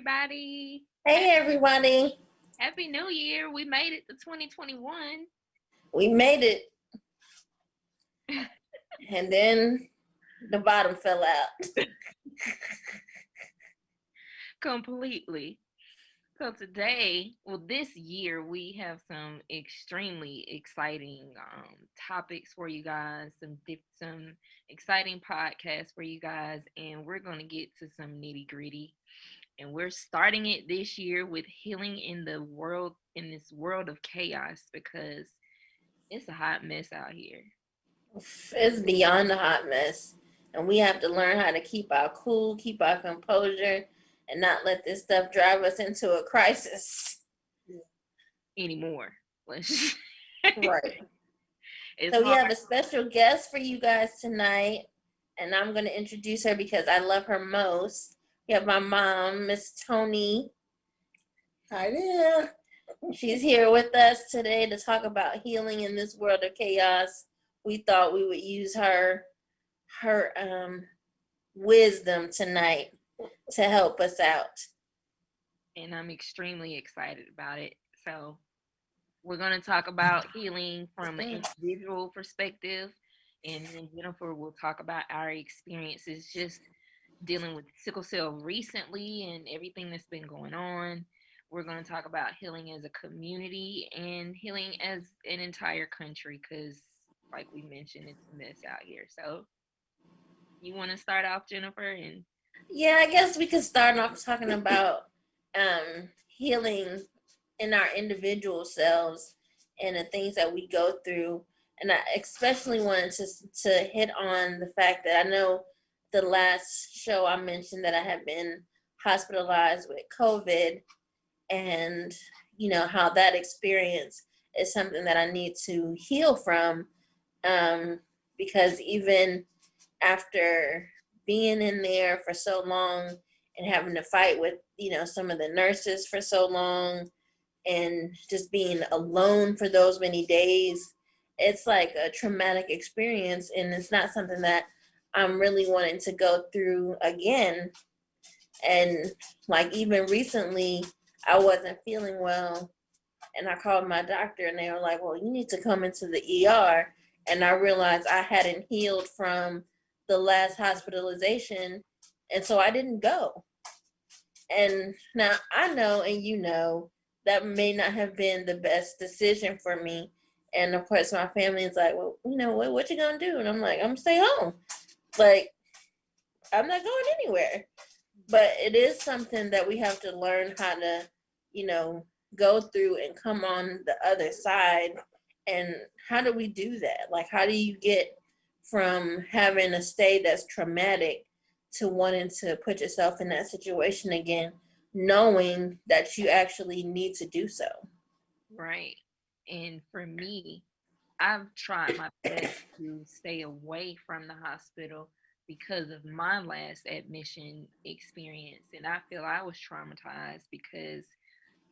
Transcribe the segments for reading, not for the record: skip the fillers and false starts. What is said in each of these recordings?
everybody. Hey everybody, Happy New Year. We made it to 2021. we made it, and then the bottom fell out. Completely. So today, this year, we have some extremely exciting topics for you guys, some exciting podcasts for you guys, and we're going to get to some nitty gritty. And we're starting it this year with healing in the world, in this world of chaos, because it's a hot mess out here. It's beyond a hot mess, and we have to learn how to keep our cool, keep our composure, and not let this stuff drive us into a crisis. Anymore. Right. It's So we hard. have a special guest for you guys tonight, and I'm going to introduce her because I love her most. We have my mom, Miss Tony. Hi there. She's here with us today to talk about healing in this world of chaos. We thought we would use her wisdom tonight to help us out. And I'm extremely excited about it. So, we're going to talk about healing from an individual perspective, and then Jennifer will talk about our experiences just dealing with sickle cell recently and everything that's been going on. We're going to talk about healing as a community and healing as an entire country because, like we mentioned, it's a mess out here. So, you want to start off, Jennifer? And Yeah, I guess we could start off talking about healing in our individual selves and the things that we go through. And I especially wanted to hit on the fact that I know the last show I mentioned that I had been hospitalized with COVID, and how that experience is something that I need to heal from, because even after being in there for so long and having to fight with some of the nurses for so long and just being alone for those many days, it's like a traumatic experience, and it's not something that I'm really wanting to go through again. And like even recently I wasn't feeling well, and I called my doctor and they were like, well, you need to come into the ER. And I realized I hadn't healed from the last hospitalization, and so I didn't go. And now I know, and that may not have been the best decision for me. And of course my family is like, well, what you gonna do? And I'm like, I'm gonna stay home. Like, I'm not going anywhere. But it is something that we have to learn how to, go through and come on the other side. And how do we do that? Like, how do you get from having a stay that's traumatic to wanting to put yourself in that situation again, knowing that you actually need to do so? right. And for me, I've tried my best to stay away from the hospital because of my last admission experience. And I feel I was traumatized because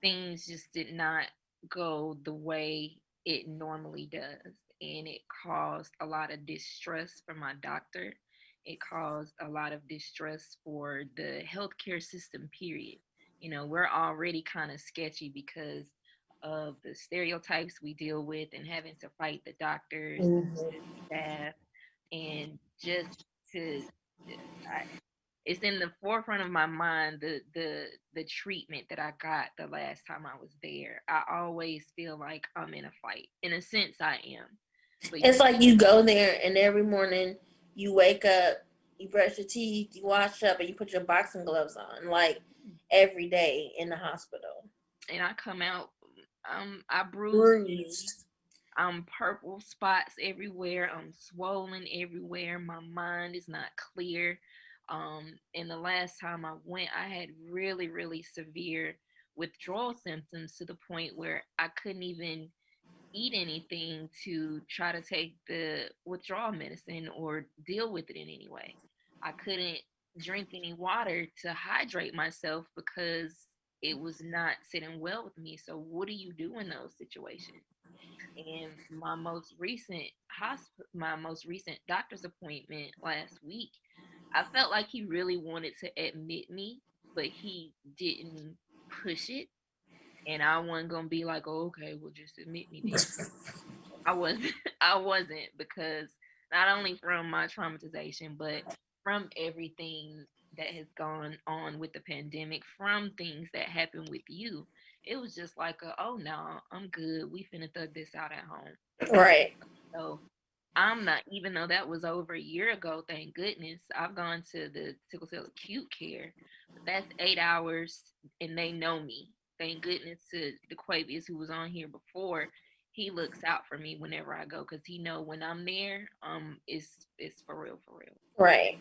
things just did not go the way it normally does. And it caused a lot of distress for my doctor. It caused a lot of distress for the healthcare system, period. We're already kind of sketchy because of the stereotypes we deal with and having to fight the doctors, the staff, and just to I, it's in the forefront of my mind the treatment that I got the last time I was there. I always feel like I'm in a fight. In a sense, I am. But It's like you go there and every morning you wake up, you brush your teeth, you wash up, and you put your boxing gloves on, like every day in the hospital. and I come out, I bruise. Bruised. I'm purple spots everywhere. I'm swollen everywhere. My mind is not clear. And the last time I went, I had really, really severe withdrawal symptoms to the point where I couldn't even eat anything to try to take the withdrawal medicine or deal with it in any way. I couldn't drink any water to hydrate myself because it was not sitting well with me. So, what do you do in those situations? And my most recent doctor's appointment last week, I felt like he really wanted to admit me but he didn't push it. And I wasn't gonna be like, oh, okay, well, just admit me then. I wasn't. I wasn't, because not only from my traumatization, but from everything that has gone on with the pandemic, from things that happened with you. It was just like, oh no, I'm good. We finna thug this out at home. Right. So I'm not, even though that was over a year ago, thank goodness, I've gone to the sickle cell acute care, but that's 8 hours and they know me. Thank goodness to the Quavius who was on here before. He looks out for me whenever I go because he know when I'm there, it's for real, for real. Right.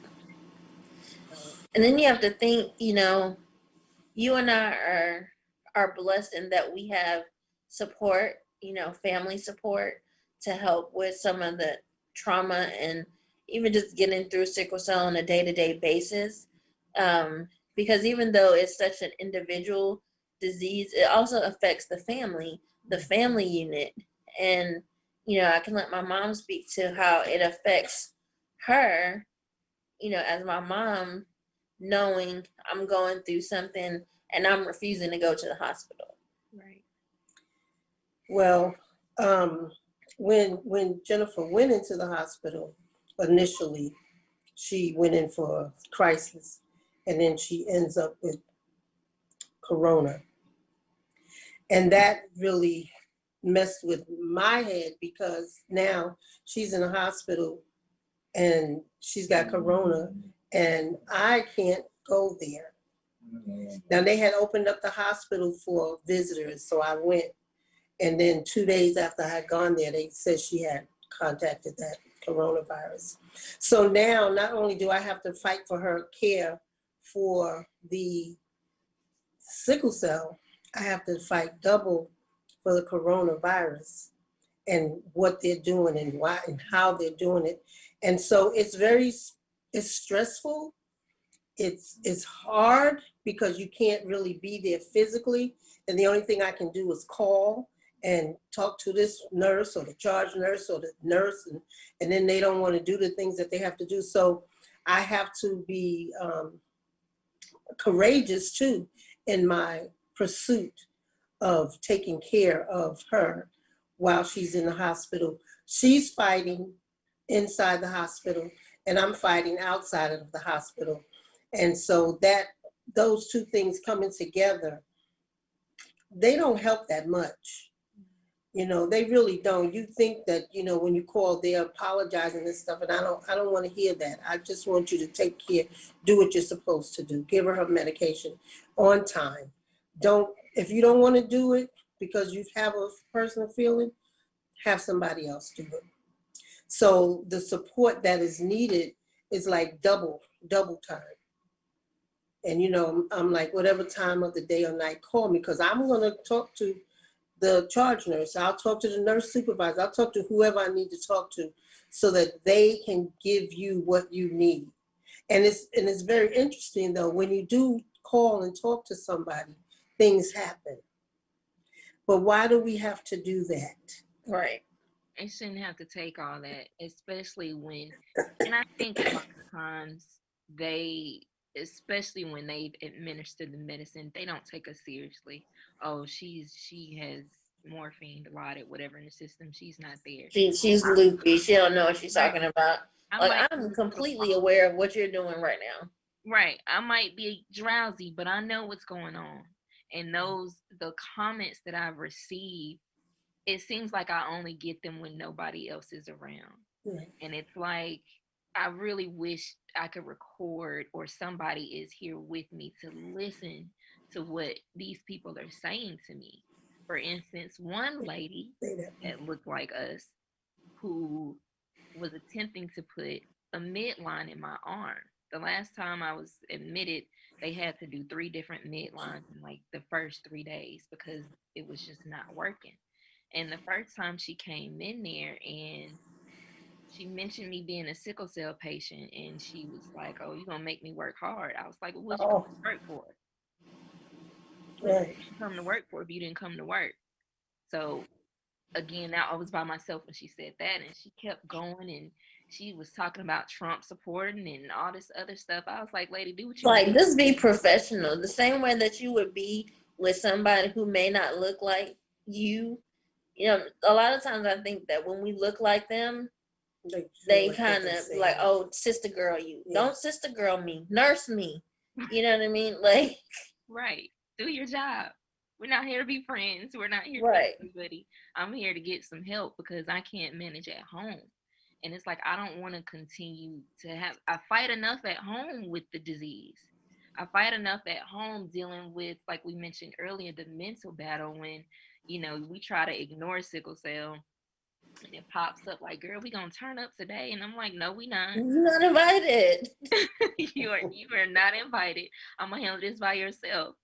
So, And then you have to think, you and I are blessed in that we have support, family support to help with some of the trauma and even just getting through sickle cell on a day-to-day basis. Because even though it's such an individual disease, it also affects the family unit. And, I can let my mom speak to how it affects her, as my mom, knowing I'm going through something and I'm refusing to go to the hospital. right. Well, when Jennifer went into the hospital initially, she went in for a crisis, and then she ends up with corona, and that really messed with my head because now she's in a hospital and she's got corona, and I can't go there. Now they had opened up the hospital for visitors, so I went. And then 2 days after I had gone there, they said she had contacted that coronavirus. So now not only do I have to fight for her care for the sickle cell, I have to fight double for the coronavirus and what they're doing and why and how they're doing it. And so it's stressful. It's hard because you can't really be there physically. And the only thing I can do is call and talk to this nurse or the charge nurse or the nurse. And then they don't want to do the things that they have to do. So I have to be courageous too in my pursuit of taking care of her while she's in the hospital. She's fighting inside the hospital and I'm fighting outside of the hospital. And so those two things coming together, they don't help that much. They really don't. You think that, when you call, they're apologizing and stuff, and I don't want to hear that. I just want you to take care, do what you're supposed to do. Give her medication on time. If you don't want to do it because you have a personal feeling, have somebody else do it. So the support that is needed is like double time. And I'm like, whatever time of the day or night, call me, because I'm going to talk to the charge nurse. I'll talk to the nurse supervisor. I'll talk to whoever I need to talk to so that they can give you what you need. And it's very interesting though, when you do call and talk to somebody, things happen. But why do we have to do that? Right. It shouldn't have to take all that, especially when, and I think a lot of times they, especially when they administer the medicine, they don't take us seriously. Oh, she has morphine, Dilaudid, whatever in the system. She's not there. She's I, loopy. She don't know what she's right. talking about. I Like, might I'm be completely aware of what you're doing right now. right. I might be drowsy, but I know what's going on. And the comments that I've received, it seems like I only get them when nobody else is around. Right. And it's like, I really wish I could record or somebody is here with me to listen to what these people are saying to me. For instance, one lady that looked like us who was attempting to put a midline in my arm. The last time I was admitted, they had to do 3 different midlines in like the first 3 days because it was just not working. And the first time she came in there and she mentioned me being a sickle cell patient, and she was like, "Oh, you're gonna make me work hard." I was like, "Well, what you come Oh, to work for? What right. you come to work for if you didn't come to work?" So again, now I was by myself when she said that, and she kept going, and she was talking about Trump supporting and all this other stuff. I was like, lady, do what you Like, do. just be professional. The same way that you would be with somebody who may not look like you. You know, a lot of times I think that when we look like them, they like kind of like, oh, sister girl, you. Yeah. Don't sister girl me. Nurse me. You know what I mean? Like, Right. Do your job. We're not here to be friends. We're not here to right. be everybody. I'm here to get some help because I can't manage at home. And it's like I don't want to continue to have I fight enough at home with the disease. I fight enough at home dealing with, like we mentioned earlier, the mental battle when, we try to ignore sickle cell and it pops up like, girl, we gonna turn up today. And I'm like, no, we not. You're not invited. You are not invited. I'm gonna handle this by yourself.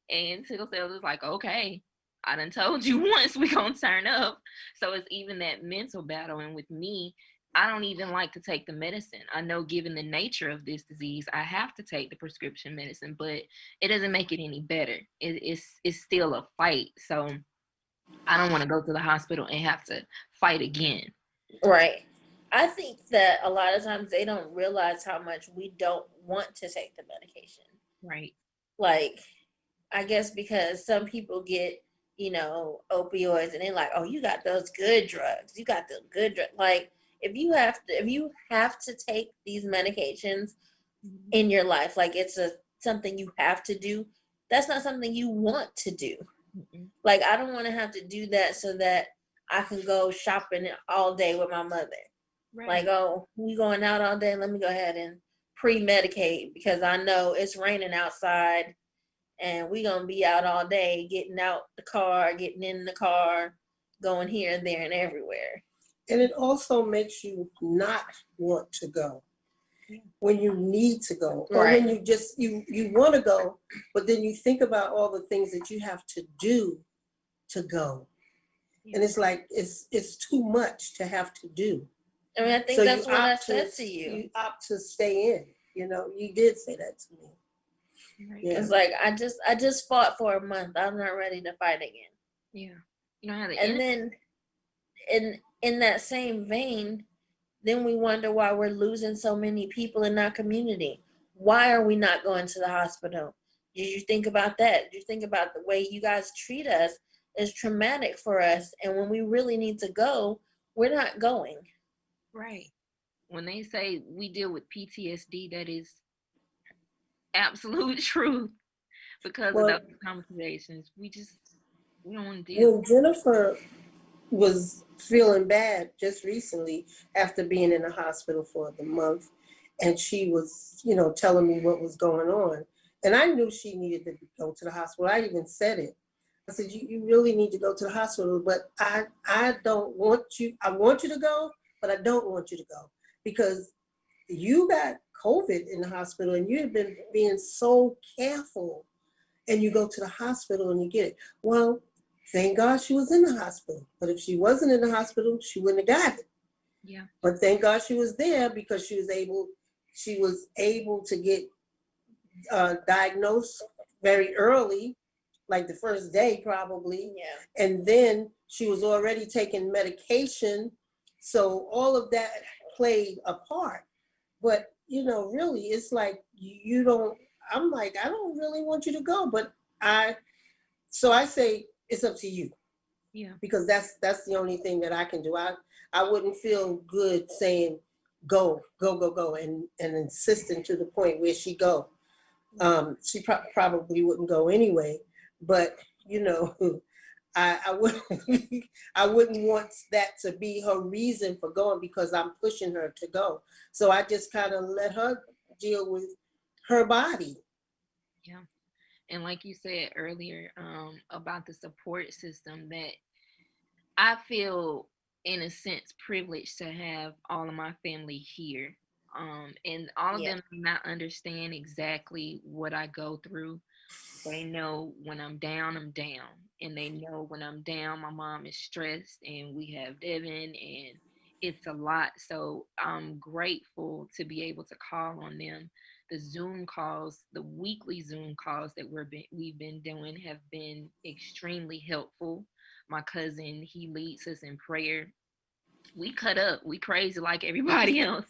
And sickle cell is like, okay, I done told you once we gonna turn up. So it's even that mental battle. And with me, I don't even like to take the medicine. I know given the nature of this disease, I have to take the prescription medicine, but it doesn't make it any better. It's still a fight. So I don't want to go to the hospital and have to fight again. Right. I think that a lot of times they don't realize how much we don't want to take the medication. Right. Like, I guess because some people get, opioids and they're like, oh, you got those good drugs. You got the good drugs. Like, if you have to take these medications in your life, like it's something you have to do, that's not something you want to do. Mm-mm. Like, I don't want to have to do that so that I can go shopping all day with my mother. Right. Like, oh, we going out all day. Let me go ahead and pre-medicate because I know it's raining outside and we going to be out all day getting out the car, getting in the car, going here and there and everywhere. And it also makes you not want to go when you need to go, or right. When you just, you want to go, but then you think about all the things that you have to do to go. Yeah. And it's like, it's too much to have to do. I mean, I think so that's what I said to you. You opt to stay in, you did say that to me. Right. Yeah. It's like, I just fought for a month. I'm not ready to fight again. Yeah. You don't have and then in that same vein, then we wonder why we're losing so many people in our community. Why are we not going to the hospital? Did you think about that? Did you think about the way you guys treat us is traumatic for us? And when we really need to go, we're not going. Right. When they say we deal with PTSD, that is absolute truth because of those conversations. We don't want to deal. When Jennifer was feeling bad just recently after being in the hospital for the month, and she was, telling me what was going on, and I knew she needed to go to the hospital. I even said it. I said, you really need to go to the hospital, but I don't want you. I want you to go, but I don't want you to go because you got COVID in the hospital and you've been being so careful, and you go to the hospital and you get it. Well, thank God she was in the hospital. But if she wasn't in the hospital, she wouldn't have got it. Yeah. But thank God she was there because she was able to get diagnosed very early, like the first day probably. Yeah. And then she was already taking medication. So all of that played a part. But, really, it's like I'm like, I don't really want you to go. But so I say, it's up to you. Yeah. Because that's the only thing that I can do. I wouldn't feel good saying go, and insisting to the point where she go. She probably wouldn't go anyway. But I wouldn't I wouldn't want that to be her reason for going because I'm pushing her to go. So I just kind of let her deal with her body. Yeah. And like you said earlier, about the support system, that I feel in a sense privileged to have all of my family here. And all of them do not understand exactly what I go through. They know when I'm down, and they know when I'm down, my mom is stressed, and we have Devin, and it's a lot. So I'm grateful to be able to call on them. The Zoom calls, the weekly Zoom calls that we've been doing have been extremely helpful. my cousin, he leads us in prayer. We cut up, we crazy like everybody else,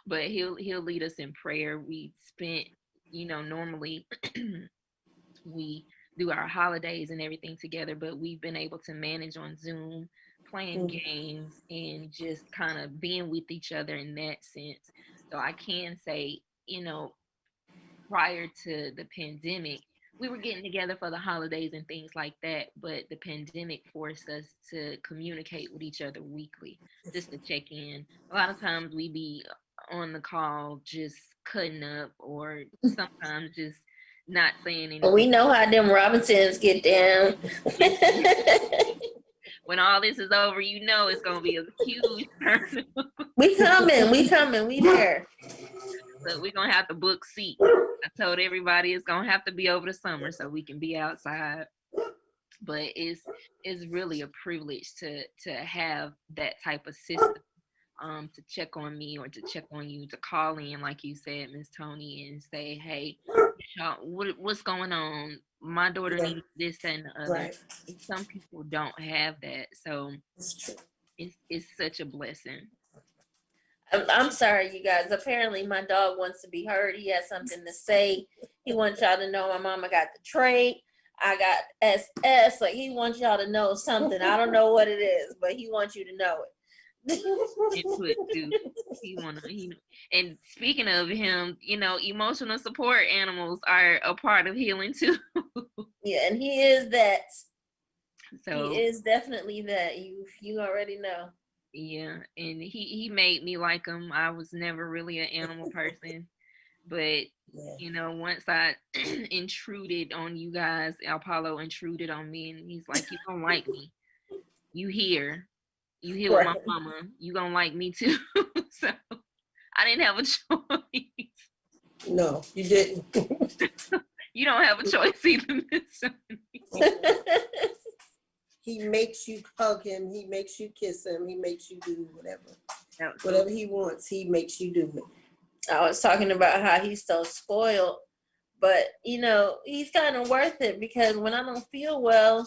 but he'll lead us in prayer. We spent, normally we do our holidays and everything together, but we've been able to manage on Zoom, playing games and just kind of being with each other in that sense. So I can say, prior to the pandemic, we were getting together for the holidays and things like that, but the pandemic forced us to communicate with each other weekly, just to check in. A lot of times we be on the call just cutting up, or sometimes just not saying We anything. know how them Robinsons get down. When all this is over, it's gonna be a huge turn. We coming, we there. So we're gonna have to book seats. I told everybody it's gonna have to be over the summer so we can be outside. But it's really a privilege to have that type of system, to check on me or to check on you, to call in, like you said, Miss Tony, and say, hey, what's going on? My daughter needs this, that, and the other. Right. And some people don't have that, so It's true. it's such a blessing. I'm sorry, you guys. Apparently, my dog wants to be heard. He has something to say. He wants y'all to know my mama got the trait. I got SS. Like, he wants y'all to know something. I don't know what it is, but he wants you to know it. And speaking of him, emotional support animals are a part of healing too. Yeah, and he is that. So he is definitely that. You already know. Yeah, and he made me like him. I was never really an animal person, but once I intruded on you guys, Apollo intruded on me, and he's like, "You don't like me. You here with my mama. You gonna like me too." So I didn't have a choice. No, you didn't. You don't have a choice either, Miss Sonny. He makes you hug him. He makes you kiss him. He makes you do whatever he wants. He makes you do it. I was talking about how he's so spoiled, but he's kind of worth it, because when I don't feel well,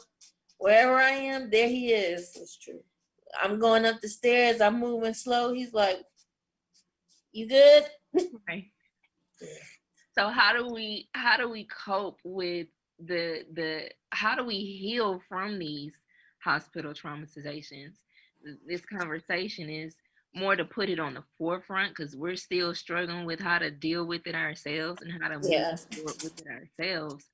wherever I am, there he is. That's true. I'm going up the stairs. I'm moving slow. He's like, "You good?" Right. So how do we cope with how do we heal from these hospital traumatizations? This conversation is more to put it on the forefront, because we're still struggling with how to deal with it ourselves and how to move forward with it ourselves.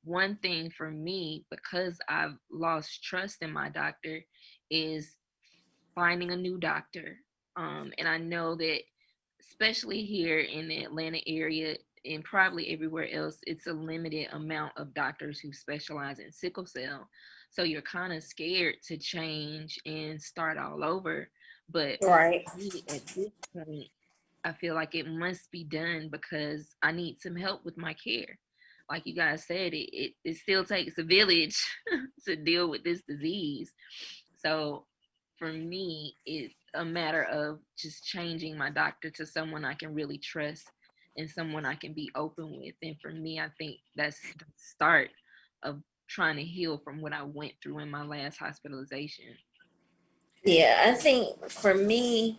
One thing for me, because I've lost trust in my doctor, is finding a new doctor. And I know that, especially here in the Atlanta area and probably everywhere else, it's a limited amount of doctors who specialize in sickle cell. So you're kind of scared to change and start all over. But right, at this point, I feel like it must be done because I need some help with my care. Like you guys said, it still takes a village to deal with this disease. So for me, it's a matter of just changing my doctor to someone I can really trust and someone I can be open with. And for me, I think that's the start of trying to heal from what I went through in my last hospitalization. Yeah, I think for me,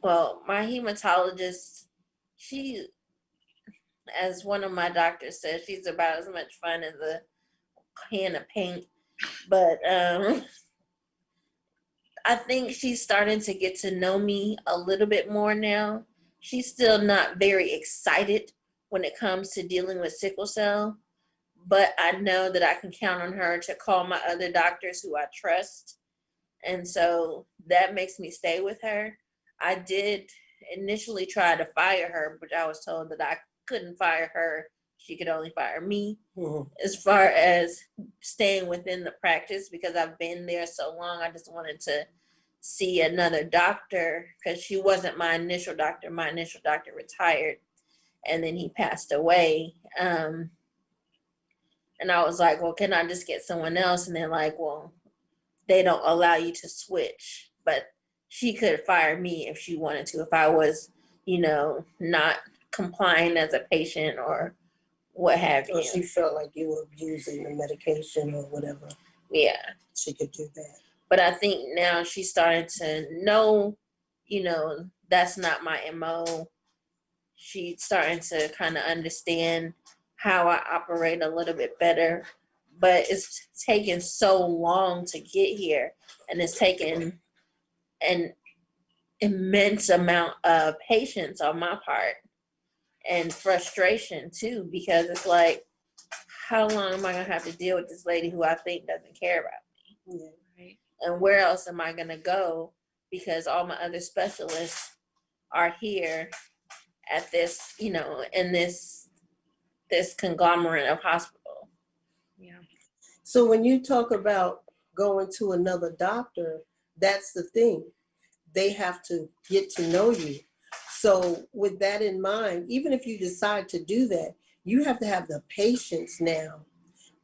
well, my hematologist, she, as one of my doctors says, she's about as much fun as a can of paint. But I think she's starting to get to know me a little bit more now. She's still not very excited when it comes to dealing with sickle cell, but I know that I can count on her to call my other doctors who I trust. And so that makes me stay with her. I did initially try to fire her, but I was told that I couldn't fire her. She could only fire me. As far as staying within the practice, because I've been there so long, I just wanted to see another doctor, because she wasn't my initial doctor. My initial doctor retired, and then he passed away. And I was like, well, can I just get someone else? And they're like, well, they don't allow you to switch, but she could fire me if she wanted to, if I was, not complying as a patient or what have you. Or she felt like you were abusing the medication or whatever. Yeah. she could do that. But I think now she's starting to know, that's not my MO. She's starting to kind of understand how I operate a little bit better. But it's taken so long to get here, and it's taken an immense amount of patience on my part and frustration too, because it's like, how long am I gonna have to deal with this lady who I think doesn't care about me? Yeah. Right. And where else am I gonna go? Because all my other specialists are here at this, in this conglomerate of hospital. Yeah. So when you talk about going to another doctor, that's the thing. They have to get to know you. So with that in mind, even if you decide to do that, you have to have the patience now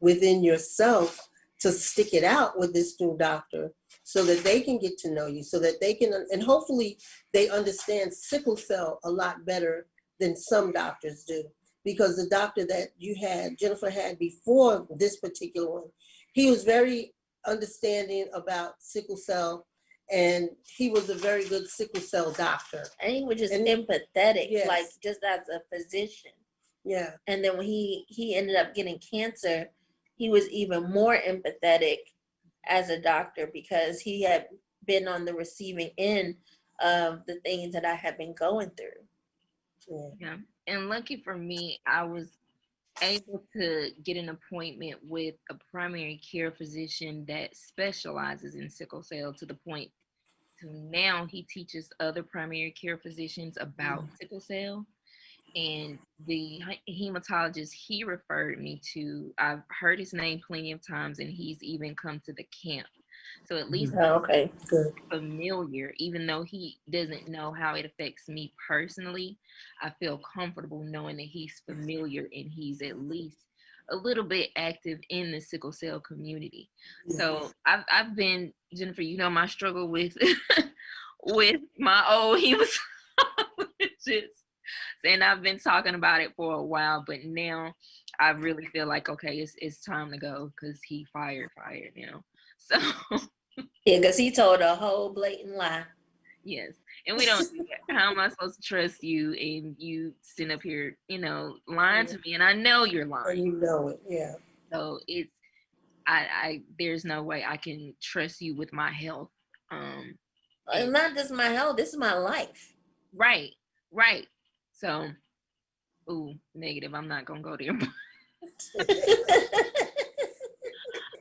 within yourself to stick it out with this new doctor so that they can get to know you, so that they can, and hopefully they understand sickle cell a lot better than some doctors do. Because the doctor that Jennifer had before this particular one, he was very understanding about sickle cell, and he was a very good sickle cell doctor. And he was just empathetic, yes. like just as a physician. Yeah. And then when he ended up getting cancer, he was even more empathetic as a doctor because he had been on the receiving end of the things that I had been going through. Yeah. And lucky for me, I was able to get an appointment with a primary care physician that specializes in sickle cell, to the point to now he teaches other primary care physicians about sickle cell. And the hematologist he referred me to, I've heard his name plenty of times, and he's even come to the camp. So at least okay, good. Familiar, even though he doesn't know how it affects me personally. I feel comfortable knowing that he's familiar and he's at least a little bit active in the sickle cell community. Yeah. So I've been, Jennifer, my struggle with with my old hematologist, and I've been talking about it for a while, but now I really feel like, okay, it's time to go because he fired now. So yeah, because he told a whole blatant lie. yes, and we don't do that. How am I supposed to trust you and you sitting up here, lying to me, and I know you're lying. And you know it, yeah. So it's, I there's no way I can trust you with my health. It's not just my health, this is my life. Right. So, negative. I'm not gonna go there.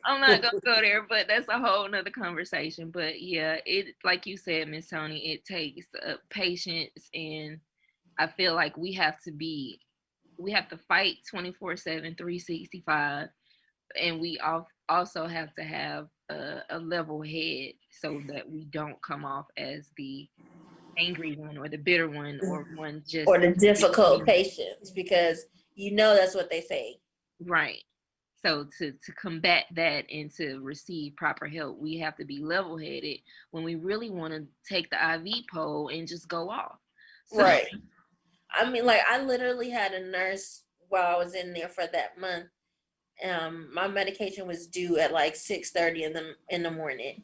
I'm not gonna go there, but that's a whole nother conversation. But yeah, it, like you said, Miss Tony, it takes patience, and I feel like we have to fight 24/7, 365, and we also have to have a level head so that we don't come off as the angry one or the bitter one or one just or the difficult patients, because that's what they say. Right. So to combat that and to receive proper help, we have to be level-headed when we really want to take the IV pole and just go off. So, right. I mean, like, I literally had a nurse while I was in there for that month. My medication was due at like 6:30 in the morning,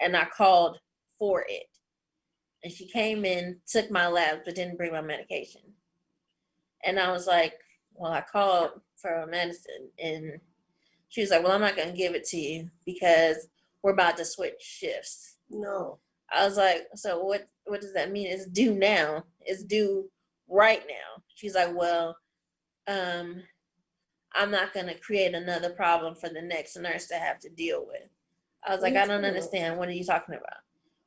and I called for it. And she came in, took my labs, but didn't bring my medication. And I was like, well, I called for medicine, and she was like, well, I'm not going to give it to you because we're about to switch shifts. No. I was like, so what does that mean? It's due now. It's due right now. She's like, well, I'm not going to create another problem for the next nurse to have to deal with. I was like, I don't understand. What are you talking about?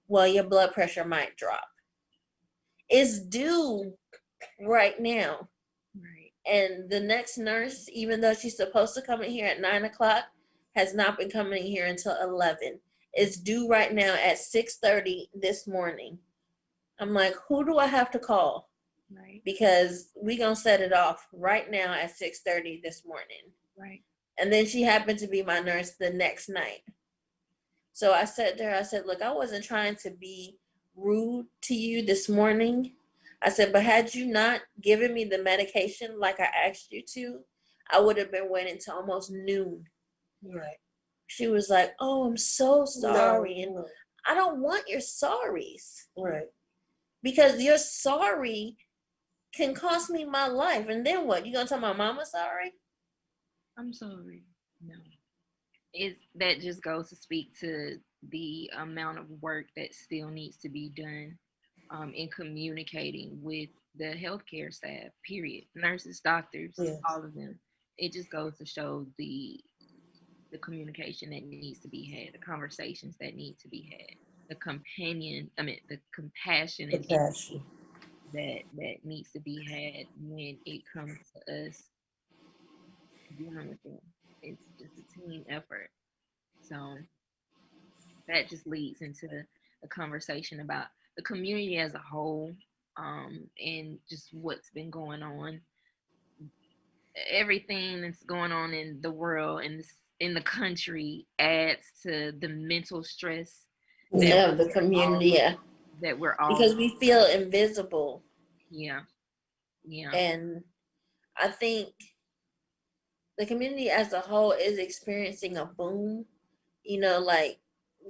Well, your blood pressure might drop. It's due right now. right. And the next nurse, even though she's supposed to come in here at 9:00, has not been coming in here until 11. It's due right now at 6:30 this morning. I'm like, who do I have to call? Right. Because we gonna set it off right now at 6:30 this morning. Right. And then she happened to be my nurse the next night. So I said to her, I said, look, I wasn't trying to be rude to you this morning. I said, but had you not given me the medication like I asked you to, I would have been waiting till almost noon. Right. she was like, "Oh, I'm so sorry," No, and no. I don't want your sorries, Right. because your sorry can cost me my life, and then what? You gonna tell my mama sorry? I'm sorry. No. That just goes to speak to the amount of work that still needs to be done in communicating with the healthcare staff, period. Nurses, doctors, Yes. all of them. It just goes to show the communication that needs to be had, the conversations that need to be had, the compassion The and passion. that needs to be had when it comes to us dealing with them. It's just a team effort. So that just leads into a conversation about the community as a whole, and just what's been going on, everything that's going on in the world and in the country adds to the mental stress that Yeah, the we're all community, yeah, that we're all because we feel invisible, yeah, yeah, and I think the community as a whole is experiencing a boom. Like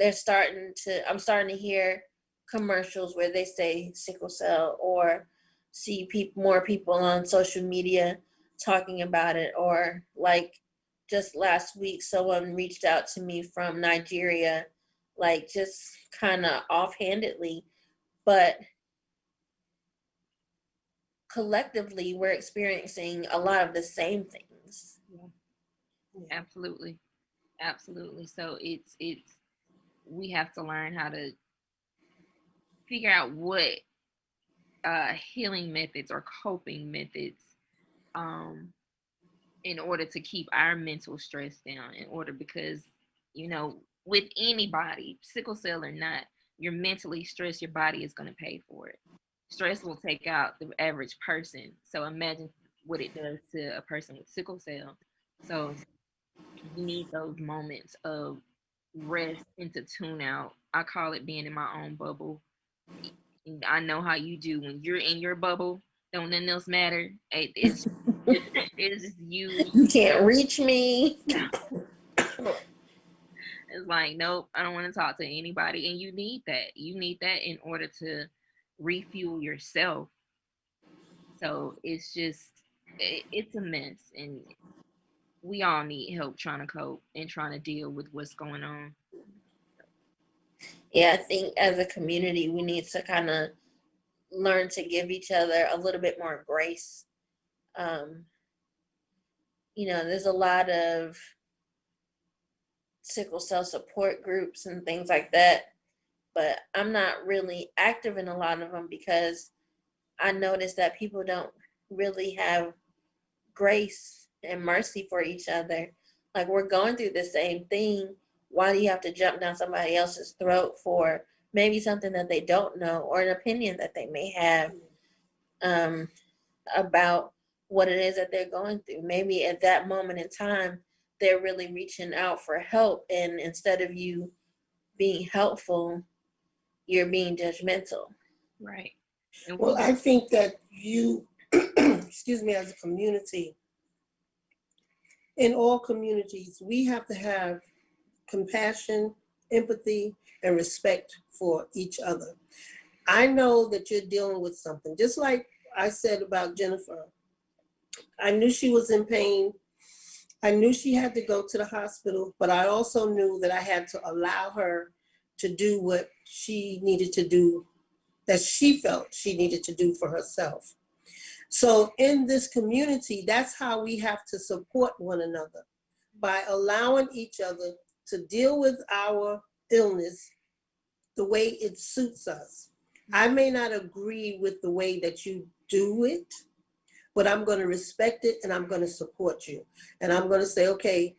I'm starting to hear commercials where they say sickle cell, or see more people on social media talking about it, or like just last week someone reached out to me from Nigeria, like just kind of offhandedly, but collectively we're experiencing a lot of the same things. yeah, absolutely, absolutely. So it's we have to learn how to figure out what healing methods or coping methods, um, in order to keep our mental stress down, in order, because with anybody, sickle cell or not, you're mentally stressed, your body is going to pay for it. Stress will take out the average person, so imagine what it does to a person with sickle cell. So you need those moments of rest and to tune out. I call it being in my own bubble. I know how you do when you're in your bubble. Don't nothing else matter. It's it's just you. You can't reach me. It's like, nope, I don't want to talk to anybody. And you need that. You need that in order to refuel yourself. So it's a mess, and we all need help trying to cope and trying to deal with what's going on. Yeah, I think as a community we need to kind of learn to give each other a little bit more grace. um there's a lot of sickle cell support groups and things like that, but I'm not really active in a lot of them because I noticed that people don't really have grace and mercy for each other. Like, we're going through the same thing. Why do you have to jump down somebody else's throat for maybe something that they don't know, or an opinion that they may have um, about what it is that they're going through? Maybe at that moment in time, they're really reaching out for help, and instead of you being helpful, you're being judgmental. Right. And Well, we I think that you, excuse me, as a community, in all communities, we have to have compassion, empathy, and respect for each other. I know that you're dealing with something, just like I said about Jennifer. I knew she was in pain. I knew she had to go to the hospital, but I also knew that I had to allow her to do what she needed to do, that she felt she needed to do for herself. So in this community, that's how we have to support one another, by allowing each other to deal with our illness the way it suits us. I may not agree with the way that you do it, but I'm going to respect it and I'm going to support you. And I'm going to say, okay,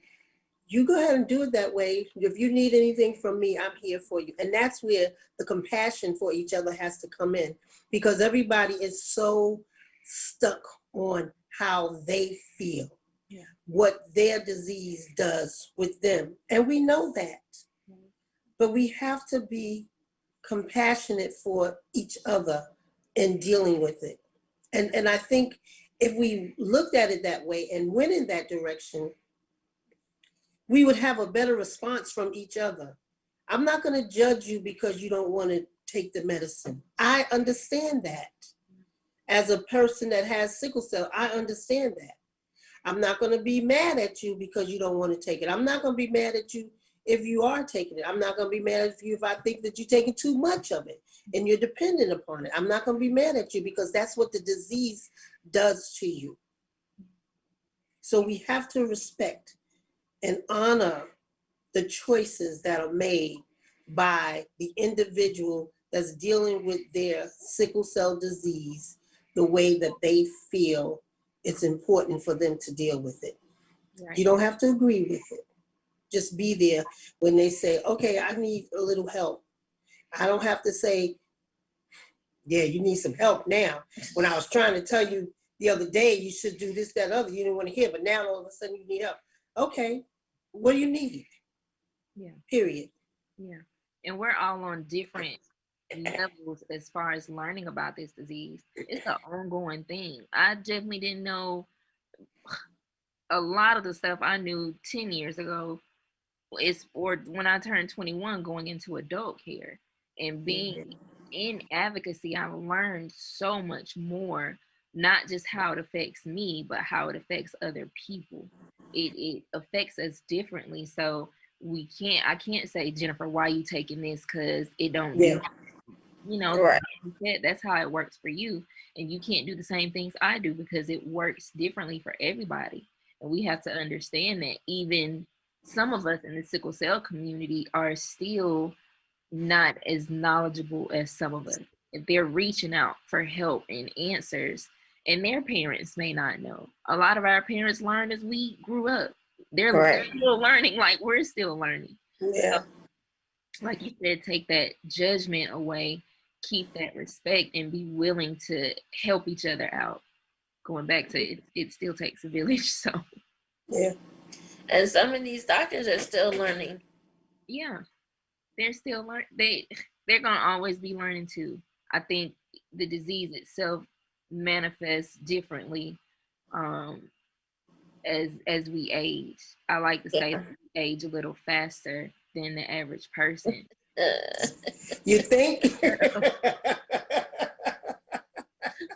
you go ahead and do it that way. If you need anything from me, I'm here for you. And that's where the compassion for each other has to come in, because everybody is so stuck on how they feel, Yeah. what their disease does with them. And we know that, but we have to be compassionate for each other in dealing with it. And I think if we looked at it that way and went in that direction, we would have a better response from each other. I'm not going to judge you because you don't want to take the medicine. I understand that. As a person that has sickle cell, I understand that. I'm not going to be mad at you because you don't want to take it. I'm not going to be mad at you if you are taking it. I'm not going to be mad at you if I think that you're taking too much of it and you're dependent upon it. I'm not going to be mad at you because that's what the disease does to you. So we have to respect and honor the choices that are made by the individual that's dealing with their sickle cell disease the way that they feel it's important for them to deal with it. Right. You don't have to agree with it. Just be there when they say, okay, I need a little help. I don't have to say, yeah, you need some help now. When I was trying to tell you the other day, you should do this, that, other, you didn't want to hear, but now all of a sudden you need help. Okay, what do you need? Yeah. Period. Yeah. And we're all on different levels as far as learning about this disease. It's an ongoing thing. I definitely didn't know a lot of the stuff I knew 10 years ago. It's for when I turned 21 going into adult care and being in advocacy. I learned so much more, not just how it affects me, but how it affects other people. It affects us differently. So I can't say, Jennifer, why you taking this? Cause it don't do, Right. that's how it works for you. And you can't do the same things I do because it works differently for everybody. And we have to understand that even some of us in the sickle cell community are still not as knowledgeable as some of us. If they're reaching out for help and answers, and their parents may not know. A lot of our parents learned as we grew up. They're still learning like we're still learning. Yeah. So, like you said, take that judgment away, keep that respect, and be willing to help each other out. Going back to it, it still takes a village. So yeah. And some of these doctors are still learning. yeah, they're still learning. They're gonna always be learning too. I think the disease itself manifests differently as we age. I like to say we age a little faster than the average person. You think?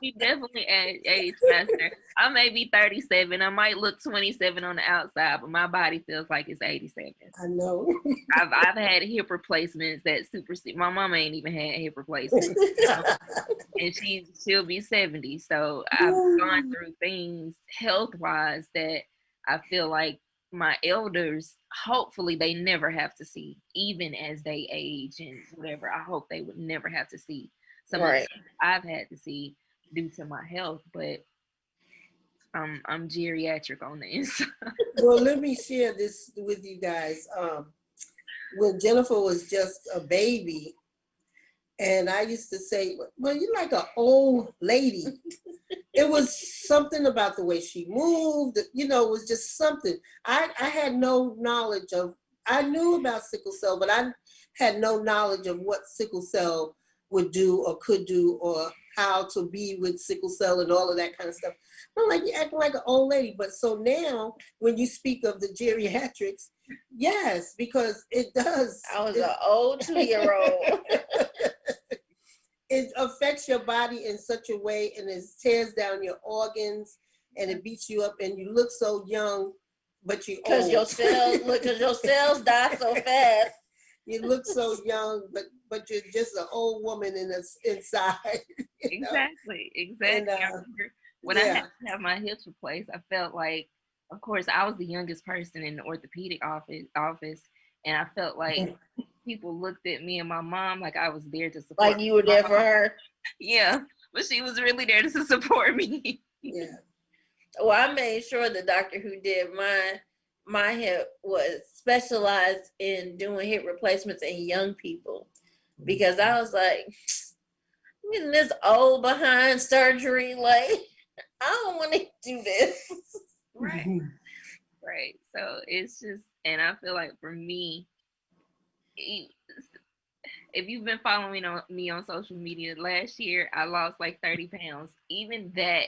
We definitely age faster. I may be 37. I might look 27 on the outside, but my body feels like it's 87. I know. I've had hip replacements that supersede. My mama ain't even had hip replacements, and she'll be 70. So I've gone through things health wise that I feel like my elders, hopefully they never have to see, even as they age and whatever. I hope they would never have to see some of the stuff I've had to see due to my health, but I'm geriatric on the inside. Well, let me share this with you guys. When Jennifer was just a baby, and I used to say, well, you're like an old lady. It was something about the way she moved, it was just something. I had no knowledge of, I knew about sickle cell, but I had no knowledge of what sickle cell would do or could do or how to be with sickle cell and all of that kind of stuff. I'm like, you're acting like an old lady. But so now when you speak of the geriatrics, yes, because it does. I was an old 2-year-old. It affects your body in such a way, and it tears down your organs, and it beats you up, and you look so young, but you because your cells die so fast. You look so young, but you're just an old woman inside. Exactly. And, I remember when I had to have my hips replaced, I felt like, of course, I was the youngest person in the orthopedic office, and I felt like people looked at me and my mom like I was there to support. Like you were there for her. Yeah, but she was really there to support me. Yeah. Well, I made sure the doctor who did my hip was specialized in doing hip replacements in young people, because I was like, I'm getting this old behind surgery. Like, I don't want to do this. Right. Right. So it's just, and I feel like for me, if you've been following me on social media, last year I lost like 30 pounds. Even that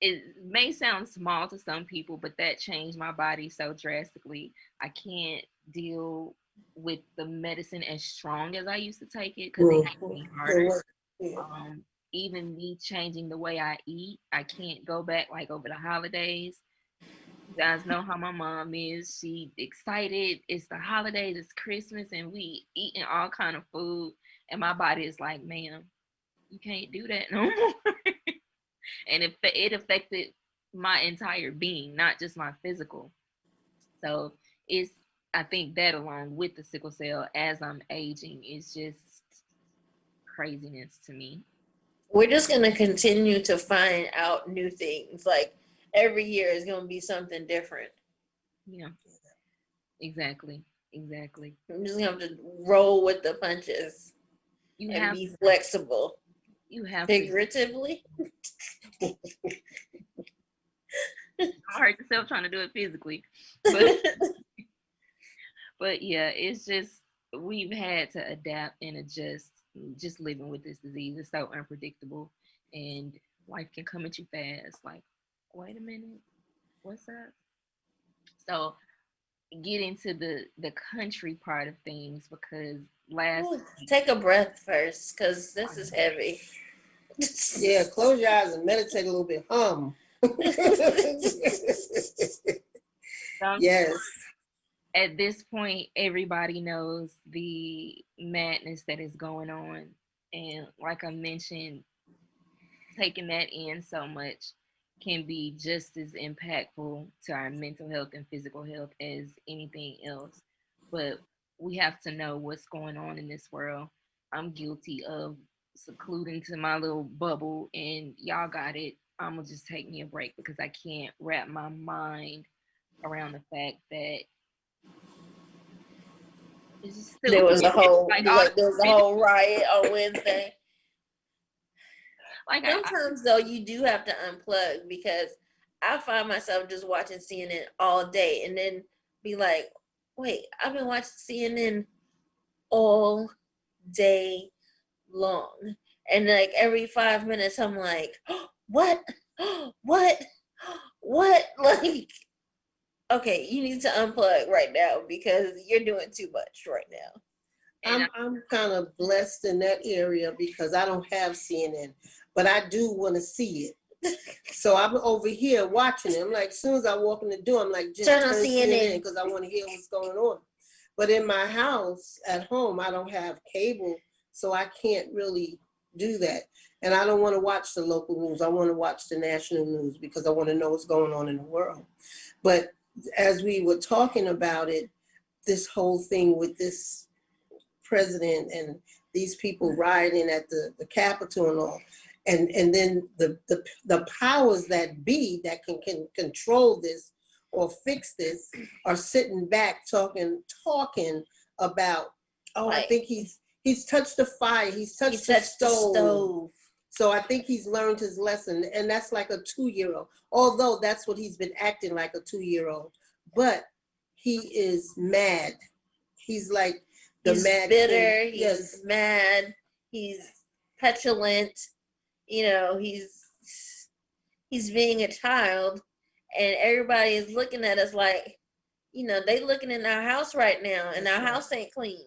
it may sound small to some people, but that changed my body so drastically. I can't deal with the medicine as strong as I used to take it because it hit me harder. Yeah. Um, Even me changing the way I eat, I can't go back like over the holidays. You guys know how my mom is. She excited. It's the holidays, it's Christmas, and we eating all kind of food. And my body is like, ma'am, you can't do that no more. And it affected my entire being, not just my physical. So it's I think that along with the sickle cell as I'm aging is just craziness to me. We're just gonna continue to find out new things. Like every year is gonna be something different. Yeah, exactly, exactly. I'm just gonna have to roll with the punches You and have be flexible. you have to. Figuratively. Don't hurt yourself trying to do it physically, but but yeah, it's just we've had to adapt and adjust. Just living with this disease is so unpredictable, and life can come at you fast. Like, wait a minute, what's up? So get into the country part of things because last Ooh, take a breath first, because this is heavy. Yeah, close your eyes and meditate a little bit. Yes. at this point everybody knows the madness that is going on, and like I mentioned, taking that in so much can be just as impactful to our mental health and physical health as anything else. But we have to know what's going on in this world. I'm guilty of secluding to my little bubble, and y'all got it. I'm gonna just take me a break because I can't wrap my mind around the fact that it's just There was stupid. a whole Like all there was a whole riot on Wednesday. like Sometimes though you do have to unplug, because I find myself just watching CNN all day and then be like, wait, I've been watching CNN all day long. And like every 5 minutes I'm like, oh, what? What? What? Like, okay, you need to unplug right now because you're doing too much right now. I'm kind of blessed in that area because I don't have CNN, but I do want to see it. So I'm over here watching it. I'm like, as soon as I walk in the door, I'm like, just Turn on turn CNN CNN. because I want to hear what's going on. But in my house at home, I don't have cable, so I can't really do that. And I don't want to watch the local news. I want to watch the national news because I want to know what's going on in the world. But as we were talking about it, this whole thing with this president and these people rioting at the Capitol and all, and then the powers that be that can control this or fix this are sitting back talking about, oh, I think he's touched the fire, he's touched the stove. So I think he's learned his lesson, and that's like a 2-year-old. Although that's what he's been acting like, a 2-year-old, but he is mad. He's like he's bitter. He's mad. He's petulant. You know, he's being a child, and everybody is looking at us like, you know, they looking in our house right now, and our house ain't clean.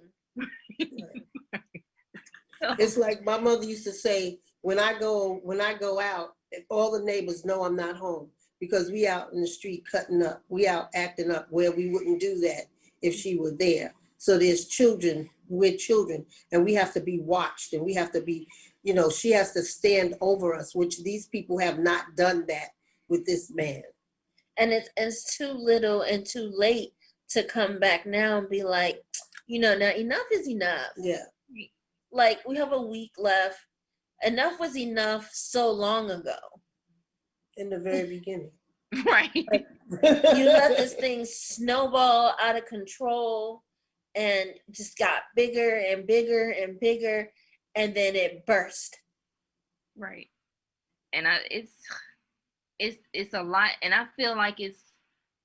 It's like my mother used to say, when I go out, all the neighbors know I'm not home because we out in the street cutting up, we out acting up where we wouldn't do that if she were there. So there's children, we're children, and we have to be watched, and we have to be, you know, she has to stand over us, which these people have not done that with this man. And it's too little and too late to come back now and be like, you know, now enough is enough. Yeah. Like, we have a week left. Enough was enough so long ago. In the very beginning. Right. Like, you let this thing snowball out of control and just got bigger and bigger and bigger, and then it burst. Right. And it's a lot, and I feel like it's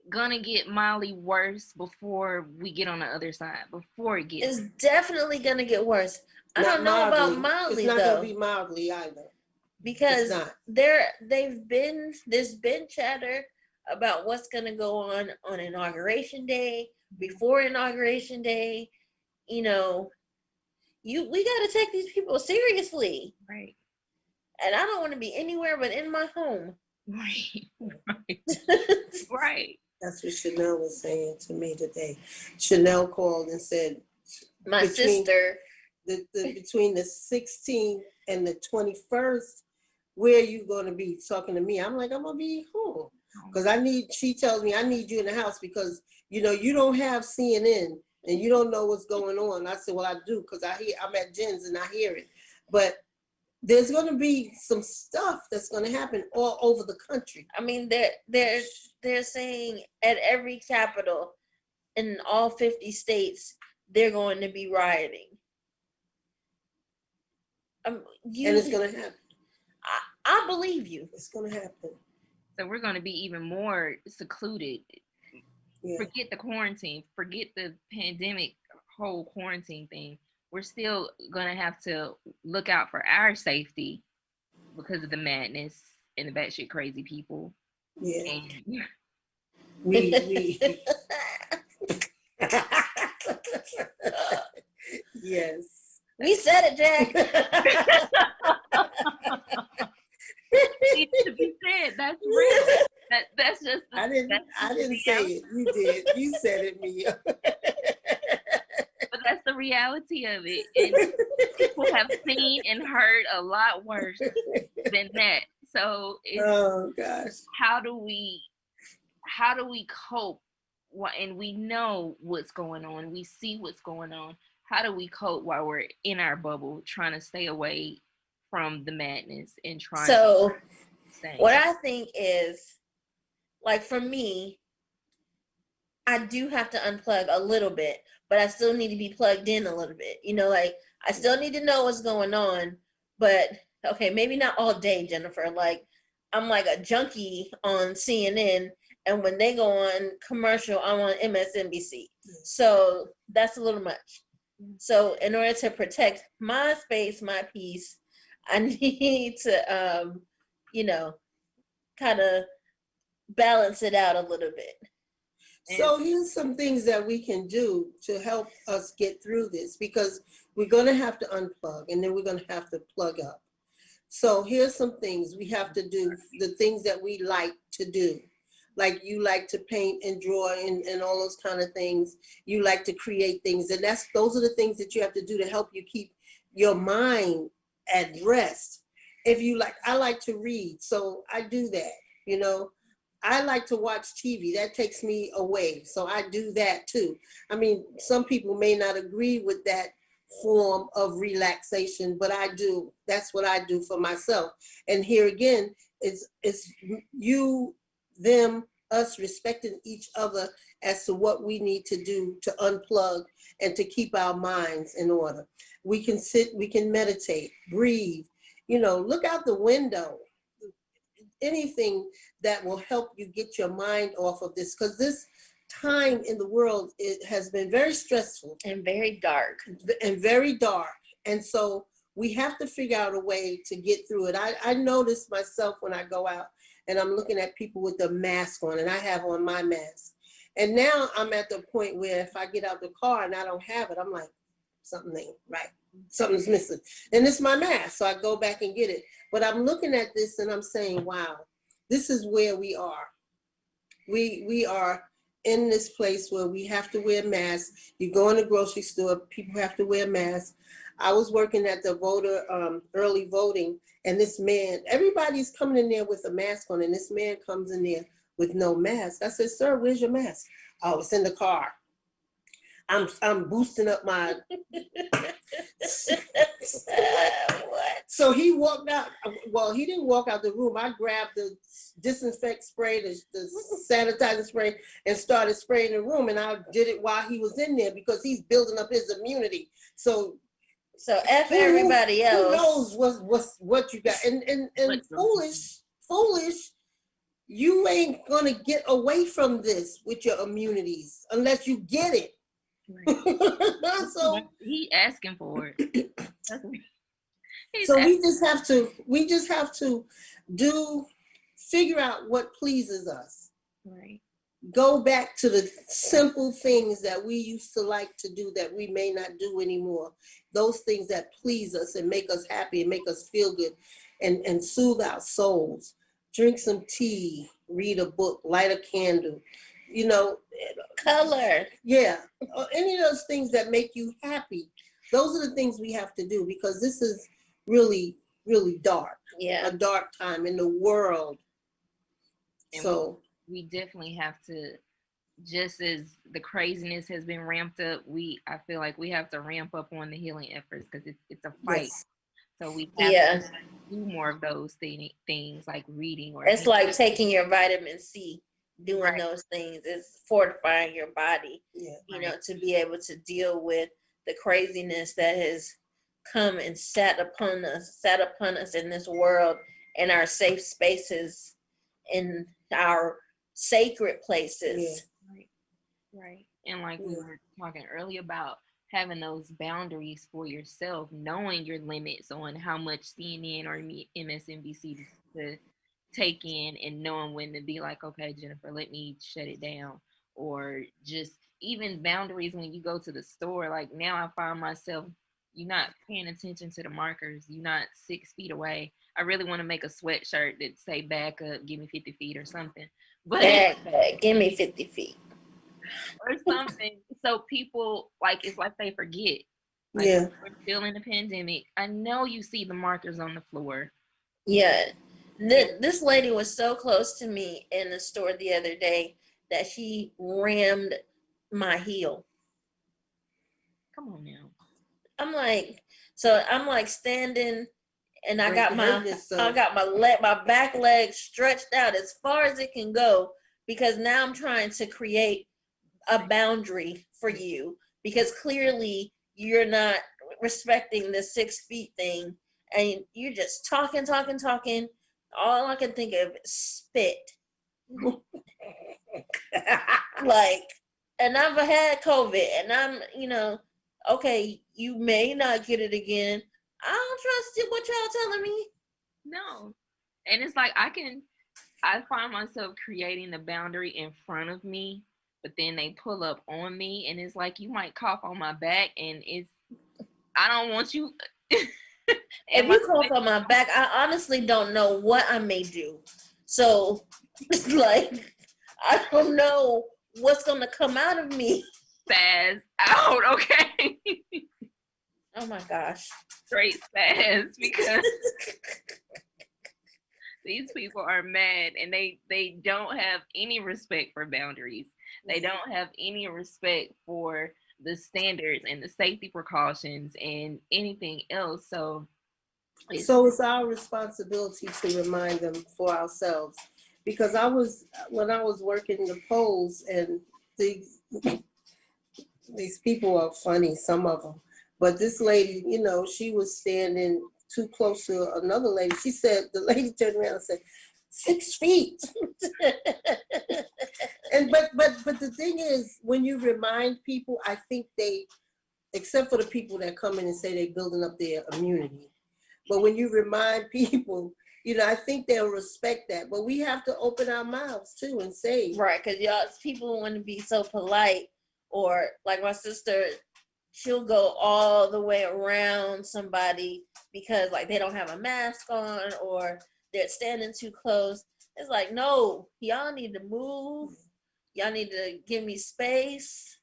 gonna get mildly worse before we get on the other side. Before it gets, it's definitely gonna get worse. I don't know about mildly. It's not gonna be mildly either. because there's been chatter about what's going to go on inauguration day, before inauguration day. You know, we got to take these people seriously. Right. And I don't want to be anywhere but in my home. Right. Right. That's what Chanel was saying to me today. Chanel called and said, my sister, between the 16th and the 21st, where are you going to be talking to me? I'm like, I'm going to be home. Because she tells me I need you in the house because, you know, you don't have CNN and you don't know what's going on. I said, well, I do because I'm at Jen's and I hear it. But there's going to be some stuff that's going to happen all over the country. I mean, they're saying at every capital in all 50 states, they're going to be rioting. And it's going to happen. I believe you. It's going to happen. So we're going to be even more secluded. Yeah. Forget the quarantine. Forget the pandemic whole quarantine thing. We're still going to have to look out for our safety because of the madness and the batshit crazy people. Yeah. And we yes. We said it, Jack. Needs to be said. That's real. That's just. I didn't say it. You did. You said it, Mia. But that's the reality of it. And people have seen and heard a lot worse than that. So oh gosh. How do we cope? And we know what's going on. We see what's going on. How do we cope while we're in our bubble, trying to stay away from the madness and trying to stay? What I think is, like, for me, I do have to unplug a little bit, but I still need to be plugged in a little bit. You know, like, I still need to know what's going on, but okay, maybe not all day, Jennifer. Like, I'm like a junkie on CNN, and when they go on commercial, I'm on MSNBC. So that's a little much. So in order to protect my space, my peace, I need to, you know, kind of balance it out a little bit. So here's some things that we can do to help us get through this, because we're going to have to unplug and then we're going to have to plug up. So here's some things we have to do, the things that we like to do. Like you like to paint and draw and all those kind of things. You like to create things. And those are the things that you have to do to help you keep your mind at rest. If you like, I like to read, so I do that, you know. I like to watch TV. That takes me away. So I do that too. I mean, some people may not agree with that form of relaxation, but I do. That's what I do for myself. And here again, it's you, them, us respecting each other as to what we need to do to unplug and to keep our minds in order. We can sit, we can meditate, breathe, you know, look out the window. Anything that will help you get your mind off of this, because this time in the world, it has been very stressful and very dark and so we have to figure out a way to get through it. I notice myself when I go out and I'm looking at people with the mask on, and I have on my mask, and now I'm at the point where if I get out the car and I don't have it, I'm like, something ain't right, something's missing, and it's my mask, so I go back and get it. But I'm looking at this and I'm saying, wow, this is where we are. We are in this place where we have to wear masks. You go in the grocery store, people have to wear masks. I was working at the early voting, and this man, everybody's coming in there with a mask on, and this man comes in there with no mask. I said, sir, where's your mask? Oh, it's in the car. I'm boosting up my. What? So he walked out. Well, he didn't walk out the room. I grabbed the disinfect spray, the sanitizer spray, and started spraying the room. And I did it while he was in there because he's building up his immunity. So F everybody else. Who knows what you got? And foolish. You ain't gonna get away from this with your immunities unless you get it. Right. So he asking for it. So we just have to figure out what pleases us. Right. Go back to the simple things that we used to like to do that we may not do anymore. Those things that please us and make us happy and make us feel good and soothe our souls. Drink some tea, read a book, light a candle, you know, Color. yeah, any of those things that make you happy. Those are the things we have to do because this is really, really dark. Yeah. A dark time in the world. And So we definitely have to, just as the craziness has been ramped up, I feel like we have to ramp up on the healing efforts because it's a fight. yes. So we have to do more of those things like reading or it's like taking your vitamin C, doing Right. those things. It's fortifying your body, Yeah. you know, to be able to deal with the craziness that has come and sat upon us in this world, in our safe spaces, in our sacred places. Right. And like we were talking earlier about having those boundaries for yourself, knowing your limits on how much CNN or MSNBC to take in, and knowing when to be like, okay, Jennifer, let me shut it down. Or just even boundaries when you go to the store. Like now I find myself, you're not paying attention to the markers. You're not 6 feet away. I really want to make a sweatshirt that say back up, give me 50 feet or something. But Give me 50 feet. or something. So people, like, it's like they forget. Like, Yeah. we're still in the pandemic. I know you see the markers on the floor. Yeah. This lady was so close to me in the store the other day that she rammed my heel. Come on now. I'm like standing, and I got my back leg stretched out as far as it can go, because now I'm trying to create a boundary for you, because clearly you're not respecting the 6 feet thing, and you're just talking. All I can think of is spit. Like, and I've had COVID, and I'm, okay, you may not get it again. I don't trust what y'all telling me. No. And it's like I find myself creating the boundary in front of me, but then they pull up on me, and it's like, you might cough on my back, and I don't want you. If you cough on my back, I honestly don't know what I may do. So, like, I don't know what's gonna come out of me. Spaz out, okay? Oh my gosh. Straight spaz, because these people are mad, and they don't have any respect for boundaries. They don't have any respect for the standards and the safety precautions and anything else. So it's our responsibility to remind them for ourselves, because when I was working the polls, and these people are funny, some of them, but this lady, she was standing too close to another lady. She said, the lady turned around and said, 6 feet. And but the thing is, when you remind people, I think they, except for the people that come in and say they're building up their immunity, but when you remind people, I think they'll respect that. But we have to open our mouths too and say, right, because people want to be so polite, or like my sister, she'll go all the way around somebody because like they don't have a mask on, or they're standing too close. It's like, no, y'all need to move. Y'all need to give me space.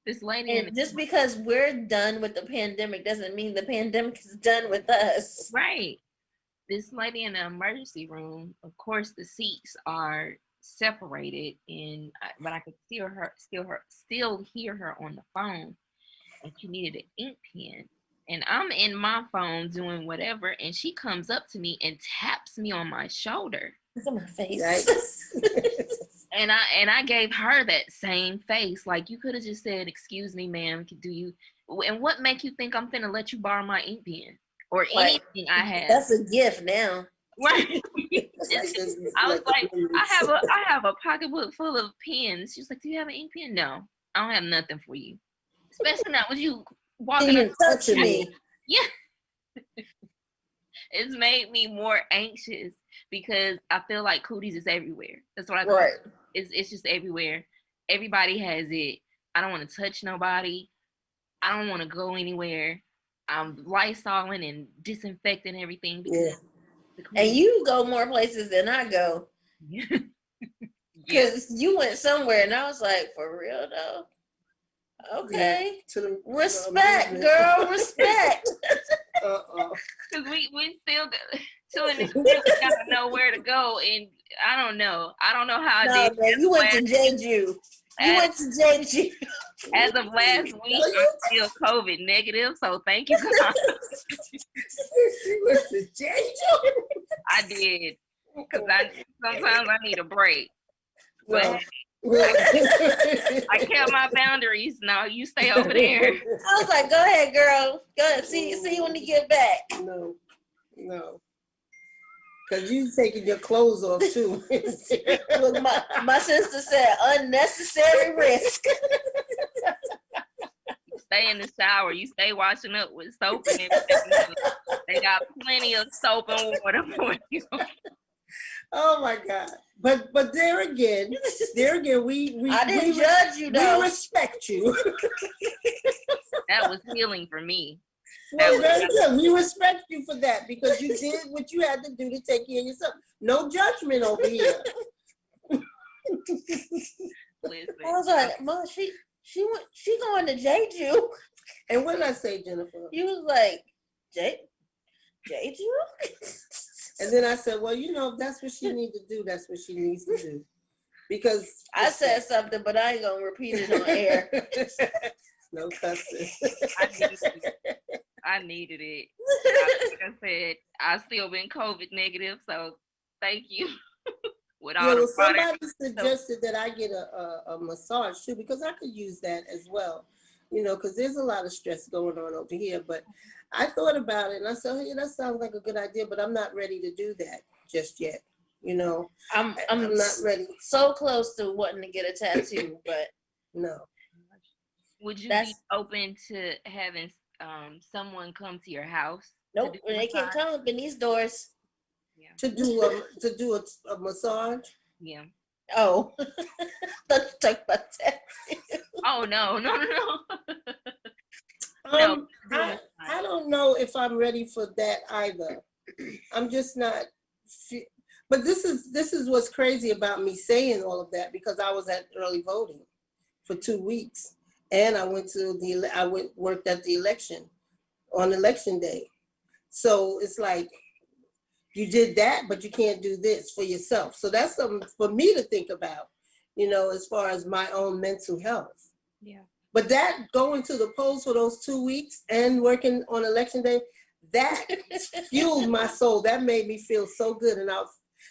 this lady, and just because we're done with the pandemic doesn't mean the pandemic is done with us. Right. This lady in the emergency room, of course, the seats are separated, but I could still hear her on the phone, and she needed an ink pen. And I'm in my phone doing whatever, and she comes up to me and taps me on my shoulder. Look at my face. And I gave her that same face. Like, you could have just said, "Excuse me, ma'am, and what make you think I'm finna let you borrow my ink pen or anything I have?" That's a gift now. Right. I was like, I have a pocketbook full of pens. She was like, "Do you have an ink pen?" "No, I don't have nothing for you." Especially not with you walking and touching me. Yeah. it's made me more anxious because I feel like cooties is everywhere. That's what I Right. think. It's just everywhere. Everybody has it. I don't want to touch nobody. I don't want to go anywhere. I'm Lysoling and disinfecting everything because the And cooties. you go more places than I go. Yeah. Because you went somewhere and I was like, for real though? Okay. Respect, girl. Respect. Because we still to an extent we gotta know where to go, and I don't know how I No, did. man, you went to Jeju. You went to Jeju. As of last week, I'm still COVID negative, so thank you, God. She went to Jeju. I did, because sometimes I need a break. Well, But I kept my boundaries. No, you stay over there. I was like, go ahead, girl. Go ahead. See you when you get back. No. Because you taking your clothes off too. Look, my sister said unnecessary risk. You stay in the shower. You stay washing up with soap and everything. They got plenty of soap and water for you. Oh my God. But there again, we I didn't judge you though. We respect you. That was healing for me. Well, very good. We respect you for that because you did what you had to do to take care of yourself. No judgment over here. Listen, I was like, Mom, she going to Jeju. And what did I say, Jennifer? You was like, Jeju? And then I said, well, if that's what she needs to do, that's what she needs to do. Because I said something, but I ain't going to repeat it on air. No cussing. I needed it. Like I said, I still been COVID negative, so thank you. With all the somebody suggested that I get a massage too, because I could use that as well. Because there's a lot of stress going on over here. But I thought about it and I said, that sounds like a good idea, but I'm not ready to do that just yet. I'm not ready. So close to wanting to get a tattoo, but no. Would you be open to having someone come to your house? Nope, they can't come up in these doors. Yeah. To do a massage? Yeah. Oh. Let's talk about that. Oh no. No. I don't know if I'm ready for that either. I'm just not. But this is what's crazy about me saying all of that, because I was at early voting for 2 weeks. And I worked at the election on election day. So it's like, you did that, but you can't do this for yourself. So that's something for me to think about, as far as my own mental health. Yeah. But that going to the polls for those 2 weeks and working on election day, that fueled my soul. That made me feel so good. And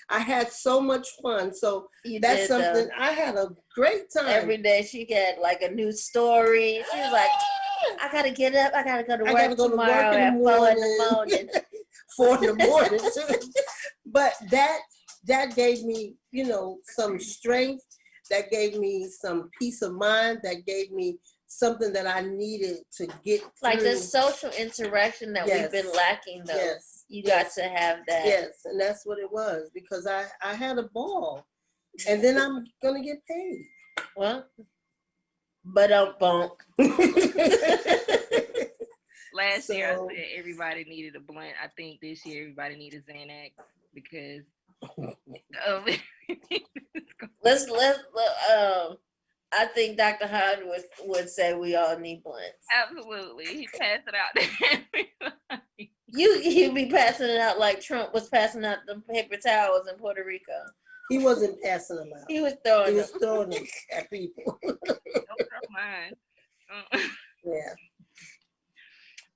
I had so much fun. So that's something. I had a great time. Every day she got like a new story. She was like, I gotta get up. I gotta go to work tomorrow at 4 in the morning. 4 in the morning too. But that gave me, some strength. That gave me some peace of mind. That gave me something that I needed to get through. Like the social interaction that we've been lacking, though. Yes. You got to have that. Yes, and that's what it was, because I had a ball. And then I'm going to get paid. Well, but don't bonk. Last year I said everybody needed a blunt. I think this year everybody needs a Xanax because I think Dr. Hod would say we all need blunts. Absolutely. He passed it out to everybody. You be passing it out like Trump was passing out the paper towels in Puerto Rico. He wasn't passing them out. He was throwing them at people. Don't throw mine. Yeah.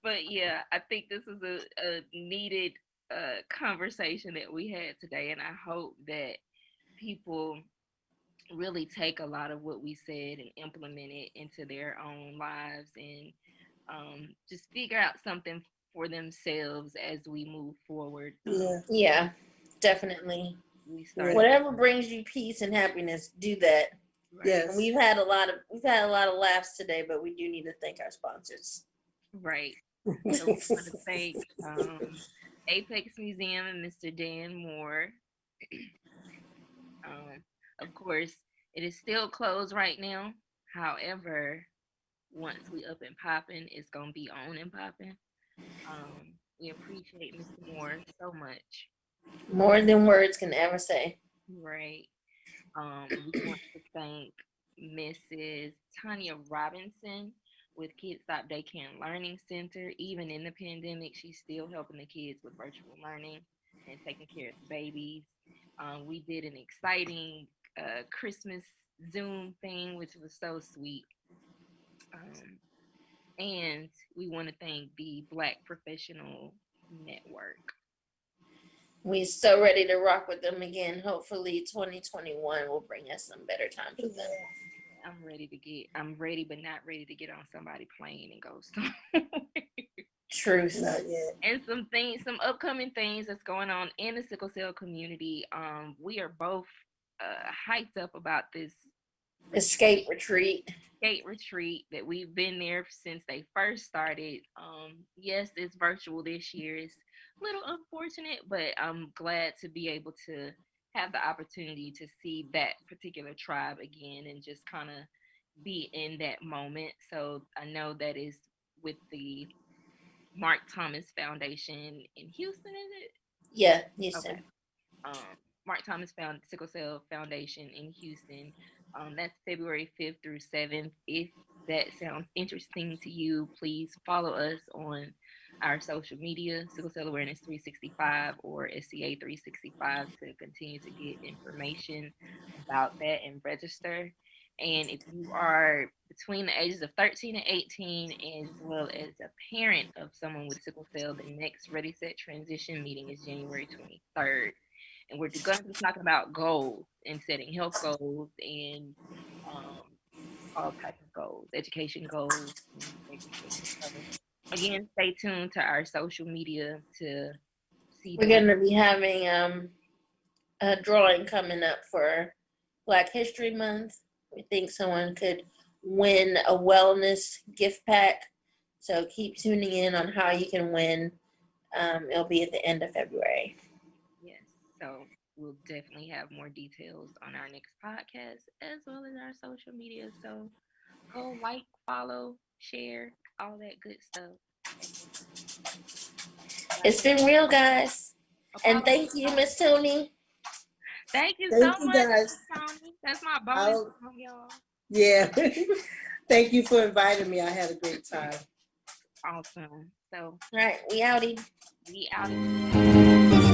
But yeah, I think this is a needed conversation that we had today, and I hope that people really take a lot of what we said and implement it into their own lives, and just figure out something for themselves as we move forward. Yeah, definitely. Whatever brings you peace and happiness, do that. Right. Yes. And we've had a lot of laughs today, but we do need to thank our sponsors. Right. So we want to thank Apex Museum and Mr. Dan Moore. Um, of course, it is still closed right now. However, once we up and popping, it's gonna be on and popping. We appreciate Mr. Moore so much. More than words can ever say. Right. We want to thank Mrs. Tanya Robinson with Kids Stop Daycare and Learning Center. Even in the pandemic, she's still helping the kids with virtual learning and taking care of the babies. We did an exciting Christmas Zoom thing, which was so sweet. Um, and we want to thank the Black Professional Network. We're so ready to rock with them again. Hopefully 2021 will bring us some better times with them. I'm ready, but not ready to get on somebody plane and go somewhere. Truth. Not yet. And some upcoming things that's going on in the sickle cell community. We are both hyped up about this Escape retreat that we've been there since they first started. Yes, it's virtual this year. It's a little unfortunate, but I'm glad to be able to have the opportunity to see that particular tribe again and just kind of be in that moment. So I know that is with the Mark Thomas Foundation in Houston, is it? Yeah, Houston. Okay. Mark Thomas Sickle Cell Foundation in Houston. That's February 5th through 7th. If that sounds interesting to you, please follow us on our social media, Sickle Cell Awareness 365 or SCA 365, to continue to get information about that and register. And if you are between the ages of 13 and 18, as well as a parent of someone with sickle cell, the next Ready Set Transition meeting is January 23rd. And we're going to be talking about goals and setting health goals and all types of goals, education goals, and everything. So, again, stay tuned to our social media to see. We're going to be having a drawing coming up for Black History Month. We think someone could win a wellness gift pack. So keep tuning in on how you can win. It'll be at the end of February. Yes. So we'll definitely have more details on our next podcast as well as our social media. So go like, follow, share, all that good stuff. It's been real, guys. And thank you, Miss Tony. Thank you so much, guys. Tony. That's my bonus song, y'all. Yeah. Thank you for inviting me. I had a great time. Awesome. So, all right, we outie. We outie.